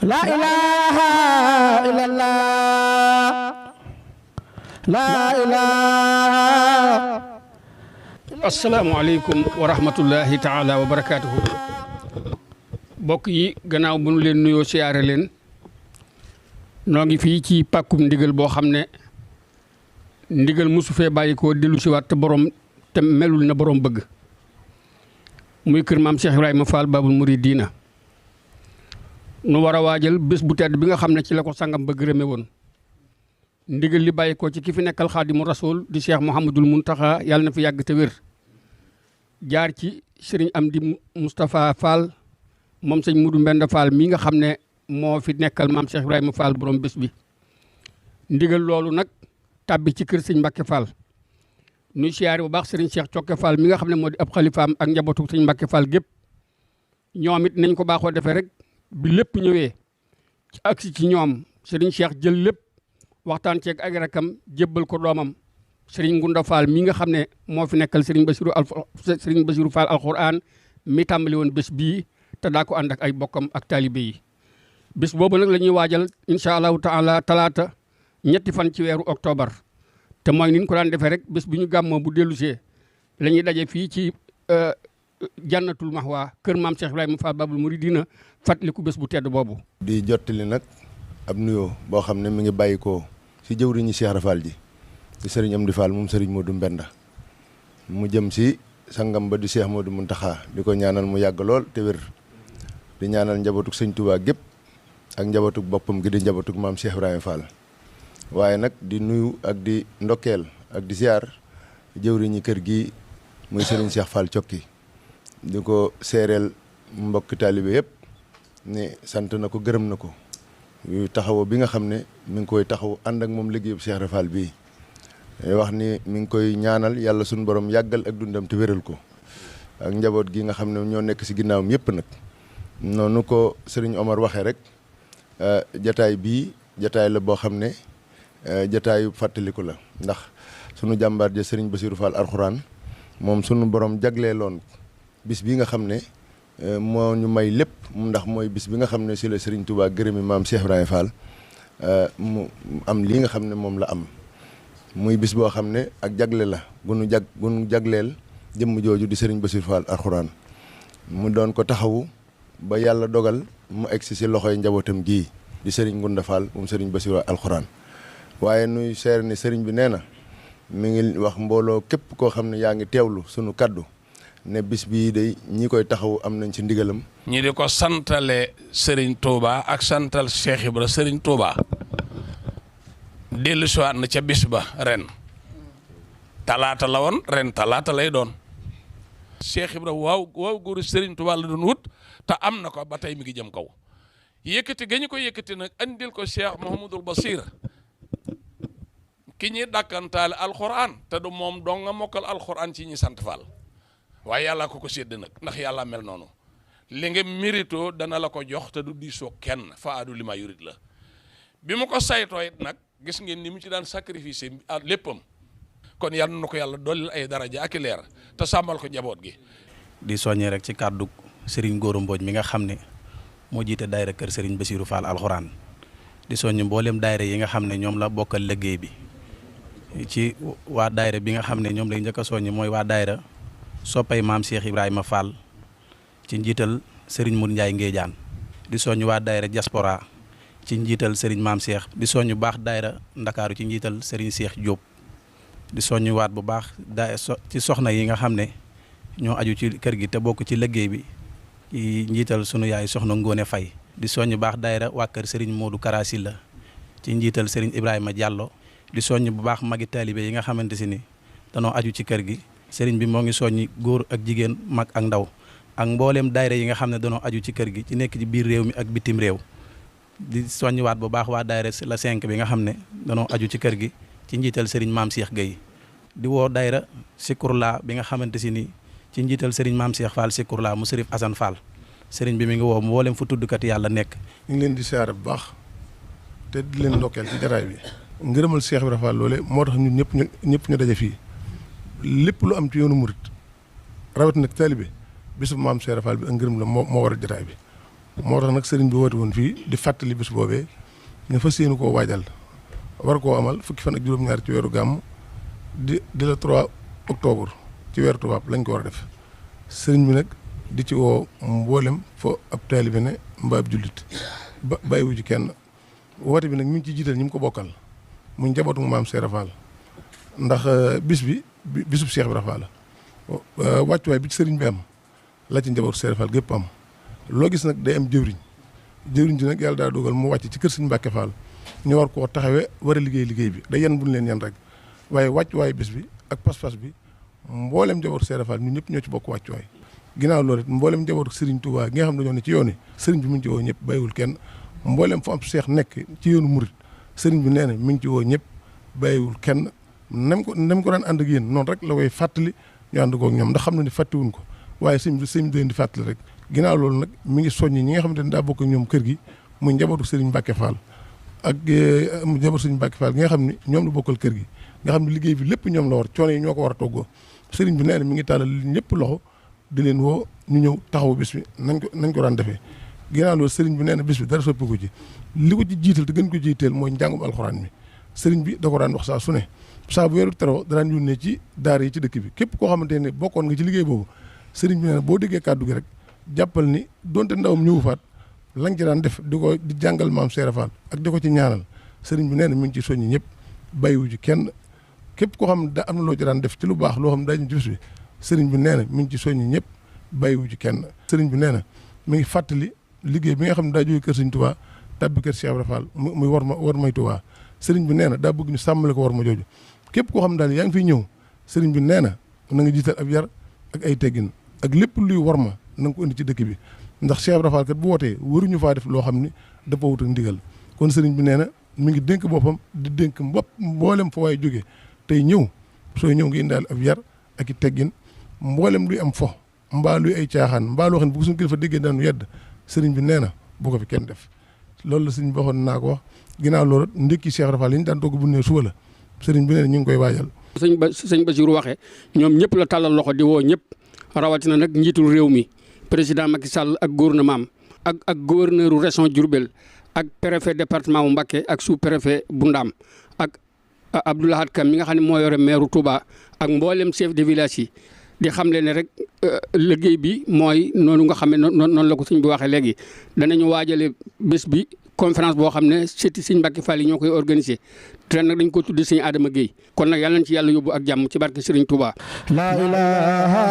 la ilaha illallah la ilaha. asalaamaaleykum wa rahmatullahi taala wa barakaatuhu. mbokk yi gannaaw bu nu leen nuyoo siyaare leen noo ngi fii ci pàkkum ndigal boo xam ne ndigal mosu fee bàyyi koo dellu si waat te melul na borom bëgg muy kër maam Cheikh Ibrahima Fall Babul Mouridina nu war a waajal bés bu tedd bi nga xam ne ci la ko sangam ba gërëme woon ndigal li bàyyi ko ci ki fi nekkal xaadimu rasul di Cheikh Mouhamadul Muntaxa yàlla na fi yàgg te wér jaar ci sëriñ Amdi Moustapha Fall moom sëñ Mudu Mbenda Fall mi nga xam ne moo fi nekkal maam Cheikh Ibrahima Fall borom bés bi ndigal loolu nag tàbbi ci kër sëñ Mbacke Fall nuy siyaare bu baax sëriñ Cheikh Cokke Fall mi nga xam ne moo di ab xalifaam ak njabootu sëñ Mbacke Fall gépp ñoom it nañ ko baaxoo defee rek bi lépp ñëwee ci agsi ci ñoom sëriñ Cheikh jël lépp waxtaan ceeg ak rakam jébbal ko doomam sëriñ Ngunda Fall mi nga xam ne moo fi nekkal sëriñ Basiru Fall alquran mi tàmbali woon bés bii te daa ko ànd ak ay bokkam ak taalibe yi bés boobu nag la ñuy waajal incha allahu taala talaata ñetti fan ci weeru octobre te mooy ni ñu ko daan defee rek bés bi ñu gàmmoo bu dellusee la ñuy daje fii ci jannatul mahwa kër maam Cheikh Ibrahima Fall Babul Mouridina fàttaliku bés bu tedd boobu. di jottali nag ab nuyoo boo xam ne mi ngi bàyyi ko si jëwriñu Cheikh Rafal ji di sëriñ Amdi Fall moom sëriñ Modou Mbenda mu jëm si sangam ba di Cheikh Modou Muntaxa di ko ñaanal mu yàgg lool te wér di ñaanal njabootuk sëñ Touba gépp ak njabootuk boppam gi di njabootuk maam Cheikh Ibrahima Fall waaye nag di nuyu ak di ndokkeel ak di ziar jëwriñu kër gi muy sëriñ Cheikh Fall Cokki di ko seereel mbokki taalibe yëpp ne sant na ko gërëm na ko yu taxaw bi nga xam ne mi ngi koy taxaw ànd ak moom liggéeyu Cheikh Rafal bii wax ni mi ngi koy ñaanal yàlla suñu borom yàggal ak dundam te wéral ko ak njaboot gi nga xam ne ñoo nekk si ginnaawam yëpp nag noonu ko sëriñ Omar waxee rek jataay bii jataay la boo xam ne jataayu fàttaliku la ndax sunu jàmbaar ja sëriñ Basiru Fall alxuraan moom sunu borom jagleeloon bis bi nga xam ne moo ñu may lépp ndax mooy bis bi nga xam ne si la sëriñ Touba gërëmi maam Cheikh Ibrahima Fall mu am lii nga xam ne moom la am muy bis boo xam ne ak jagle la gunu jagleel jëmm jooju di sëriñ Basiru Fall alxuraan mu doon ko taxawu ba yàlla dogal mu egsi si loxoy njabootam gii di sëriñ Ngunda Fall moom sëriñ Basiru alxuraan waaye nuy seer ni sëriñ bi nee na mi ngi wax mbooloo képp koo xam ne yaa ngi teewlu sunu kaddu ne bis bii day ñi koy taxaw am nañ ci ndigalam. ñi di ko santale Serigne Touba ak santal Cheikh Ibra Serigne Touba dellu siwaat na ca bis ba ren talaata la woon ren talaata lay doon Cheikh Ibra waaw góoru Serigne Touba la doon wut te am na ko ba tey mi ngi jëm kaw yëkkati ga ñu ko yëkkati nag andil ko Cheikh Mouhamadul Basir ki ñuy dàkkantaale alxuraan te du moom dong nga mokkal alxuraan ci ñi sant Fall waaye yàlla ko sédd nag ndax yàlla mel noonu li nga mérito dana la ko jox te du diisoo kenn fa adu li ma yurit la bi mu ko saytoo it nag gis ngeen ni mu ci daan sacrifice léppam kon yal na ko yàlla dolli ay daraja ak leer te sàmmal ko njaboot gi. di soññee rek ci kàddu Serigne Gora Mbodj mi nga xam ne moo jiite daayira kër Serigne Bassirou Fall alxuraan di soññ mboolem daayira yi nga xam ne ñoom la bokkal liggéey bi ci waa daayira bi nga xam ne ñoom lay njëkk a soññ mooy waa daayira soppay maam Cheikh Ibrahima Fall ci njiital Serigne Mour Ndiaye Ngéejaan di soññ waa daayira diaspora ci njiital Serigne maam Cheikh di soññ baax daayira Ndakaaru ci njiital Serigne Cheikh Diop di soññ waat bu baax ci soxna yi nga xam ne ñoo aju ci kër gi te bokk ci liggéey bi ci njiital sunu yaay soxna Ngone Faye di soññ baax daayira waa kër Serigne Modou Karasi la ci njiital Serigne Ibrahima Diallo di soññ bu baax magi taalibe yi nga xamante si ni danoo aju ci kër gi Serigne bi moo ngi soññi góor ak jigéen mag ak ndaw ak mbooleem daayira yi nga xam ne danoo aju ci kër gi ci nekk ci biir réew mi ak bitim réew di soññiwaat bu baax waa daayira la 5 bi nga xam ne danoo aju ci kër gi ci njiital Serigne Maam Cheikh Gueye di woo daayira Sikurla bi nga xamante si ni ci njiital Serigne Maam Cheikh Fall Sikurla mu Serif Assane Fall Serigne bi mi ngi woo mboolem fu tuddkat yàlla nekk. ñu ngi leen di siyaare bu baax te di leen ndokkeel ci jataay bi ngërëmal Cheikh Ibrahima Fall loole moo tax ñun ñëpp ñu daje fii lépp lu am ci yoonu murit rawat nag taalibe bisu maam Cheikh Fall bi ak ngërëm la moo war a jataay bi moo tax nag sëriñ bi woote woon fii di fàttali bis boobee ñu fas yéene koo waajal war koo amal fukki fan ak juróom-ñaar ci weeru gàmm di la 3 octobre ci weeru tubaab lañ ko war a def sëriñ bi nag di ci woo mboolem fo ab taalibe ne mbaa ab jullit bàyyiwu ci kenn woote bi nag mi ngi ci jiital ñi mu ko bokkal mu njabootu maam Seera Fall ndax bis bi bisub Cheikh Ibra Fall la wàccuwaay bi ci sëriñ bi am la ci njabootu Seera Fall gépp am loo gis nag day am jëwriñ ji nag yàlla daa dogal mu wàcc ci kër sëriñ Mbàkke Fall ñu war koo taxawee war a liggéey bi day yan buñ leen yan rek waaye wàccuwaay bis bi ak pas-pas bi mboolem njabootu Seera Fall ñun ñëpp ñoo ci bokk wàccuwaay ginnaaw loolu it mboolem njabootu Serigne Touba gi nga xam ne dañoo ne ci yoon yi Serigne bi mu ngi ci woo ñëpp bàyyiwul kenn mboolem fu am seex nekk ci yoonu murit Serigne bi nee na mi ngi ci woo ñëpp bàyyiwul kenn nem ko daan ànd ak yéen noonu rek la koy fàttali ñu ànd koog ñoom ndax xam na ni fàttiwuñ ko waaye sëñ bi leen di fàttali rek ginnaaw loolu nag mi ngi soññi ñi nga xamante ne daa bokk ak ñoom kër gi muy njabootu Serigne Mbacke Fall ak njabootu Serigne Mbacke Fall gi nga xam ne ñoom la bokkal kër gi nga xam ne liggéey bi lépp ñoom la war coono yi ñoo ko war a toggoo Serigne bi nee na mi ngi tàllal ñëpp loxo di leen woo ñu ñëw taxawu bis bi nañ ko daan defee ginnaaw loolu sëriñ bi nee na bis bi dara soppi ko ci li ko ci jiital te gën ko jiiteel mooy njàngum alxuraan mi sëriñ bi da ko daan wax saa su ne saa bu weeru teroo daan yónnee ci daara yi ci dëkk bi képp koo xamante ne bokkoon nga ci liggéey boobu sëriñ bi nee na boo déggee kàddu gi rek jàppal ni donte ndawam ñëwu faat lañ ci daan def di jàngal maam Seera Fall ak di ko ci ñaanal sëriñ bi nee na mi ngi ci soññi ñëpp bàyyiwu ci kenn képp koo xam ne da am na loo ci daan def ci lu baax loo xam ne daañu ci bis bi sëriñ bi nee na mi ngi ci soññi ñëpp bàyyiwu ci kenn sëriñ bi nee na mi ngi fàttali liggéey bi nga xam ne daa jógee kër sëriñ Touba tàbbi kër Cheikh Ibra Fall muy war may Touba sëriñ bi nee na daa bëgg ñu sàmmale ko war ma jooju képp koo xam ne daal yaa ngi fiy ñëw sëriñ bi nee na nga jiital ab yar ak ay teggin ak lépp luy war ma na nga ko indi ci dëkk bi ndax Cheikh Ibra Fall kat bu wootee waruñu faa def loo xam ni dafa wut ak ndigal kon sëriñ bi nee na mi ngi dénk boppam di dénk mboolem fa waaye jógee tey ñëw sooy ñëw nga indaal ab yar ak i teggin mboolem luy am fo mbaa luy ay caaxaan mbaa loo xam ne bu suñu kilifa déggee daanu yedd sëriñ bi nee na bu ko fi kenn def loolu la sëriñ bi waxoon naa ko wax ginnaaw loolu ndékki Cheikh Ibra Fall yi ñu daan togg bu ne suba la sëriñ bi nee na ñu ngi koy waajal sëñ Bassirou waxee ñoom ñëpp la tàllal loxo di woo ñëpp rawatina nag njiitul réew mi président Macky Sall ak gouvernement ak gouverneur région Diourbel ak préfet département bu Mbacké ak sous préfet bu Ndam ak Abdou Lahad Kam mi nga xam ne moo yore maire Touba ak mboolem chef de village yi di xam le ne rek liggéey bi mooy noonu nga xam ne noonu la ko sëñ bi waxee léegi danañu waajale bés bi conférence boo xam ne sëti sëñ Mbacke Fall yi ñoo koy organiser te nag dañ ko tudde sëñ Adama Guèye kon nag yàlla nañ ci yàlla yóbbu ak jàmm ci barke Serigne Touba. La ilaha